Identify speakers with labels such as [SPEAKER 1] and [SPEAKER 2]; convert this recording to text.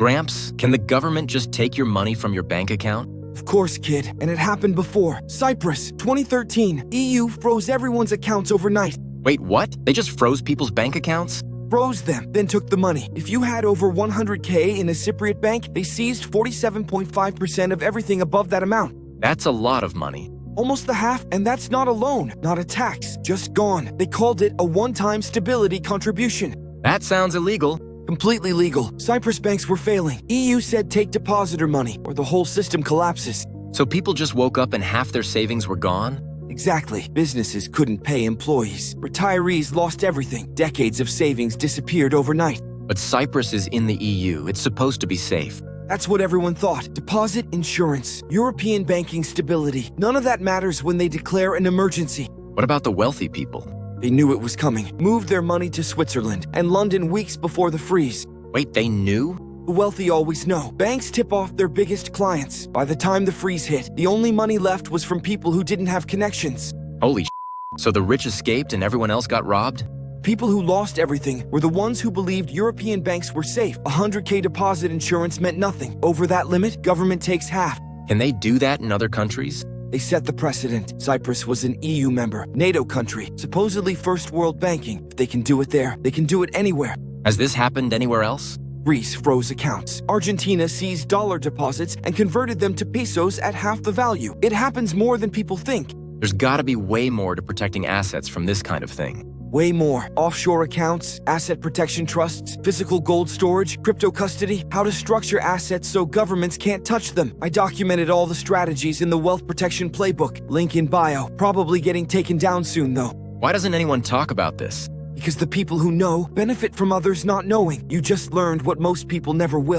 [SPEAKER 1] Gramps, can the government just take your money from your bank account?
[SPEAKER 2] Of course, kid, and it happened before. Cyprus, 2013. EU froze everyone's accounts overnight.
[SPEAKER 1] Wait, what? They just froze people's bank accounts?
[SPEAKER 2] Froze them, then took the money. If you had over 100K in a Cypriot bank, they seized 47.5% of everything above that amount.
[SPEAKER 1] That's a lot of money.
[SPEAKER 2] Almost the half, and that's not a loan, not a tax, just gone. They called it a one-time stability contribution.
[SPEAKER 1] That sounds illegal.
[SPEAKER 2] Completely legal. Cyprus banks were failing. EU said take depositor money, or the whole system collapses.
[SPEAKER 1] So people just woke up and half their savings were gone?
[SPEAKER 2] Exactly. Businesses couldn't pay employees. Retirees lost everything. Decades of savings disappeared overnight.
[SPEAKER 1] But Cyprus is in the EU. It's supposed to be safe.
[SPEAKER 2] That's what everyone thought. Deposit insurance, European banking stability. None of that matters when they declare an emergency.
[SPEAKER 1] What about the wealthy people?
[SPEAKER 2] They knew it was coming, moved their money to Switzerland and London weeks before the freeze.
[SPEAKER 1] Wait, they knew?
[SPEAKER 2] The wealthy always know. Banks tip off their biggest clients. By the time the freeze hit, the only money left was from people who didn't have connections.
[SPEAKER 1] Holy So the rich escaped and everyone else got robbed?
[SPEAKER 2] People who lost everything were the ones who believed European banks were safe. 100K deposit insurance meant nothing. Over that limit, government takes half.
[SPEAKER 1] Can they do that in other countries?
[SPEAKER 2] They set the precedent. Cyprus was an EU member, NATO country, supposedly first world banking. If they can do it there, they can do it anywhere.
[SPEAKER 1] Has this happened anywhere else?
[SPEAKER 2] Greece froze accounts. Argentina seized dollar deposits and converted them to pesos at half the value. It happens more than people think.
[SPEAKER 1] There's gotta be way more to protecting assets from this kind of thing.
[SPEAKER 2] Way more. Offshore accounts, asset protection trusts, physical gold storage, crypto custody, how to structure assets so governments can't touch them. I documented all the strategies in the Wealth Protection Playbook. Link in bio. Probably getting taken down soon, though.
[SPEAKER 1] Why doesn't anyone talk about this?
[SPEAKER 2] Because the people who know benefit from others not knowing. You just learned what most people never will.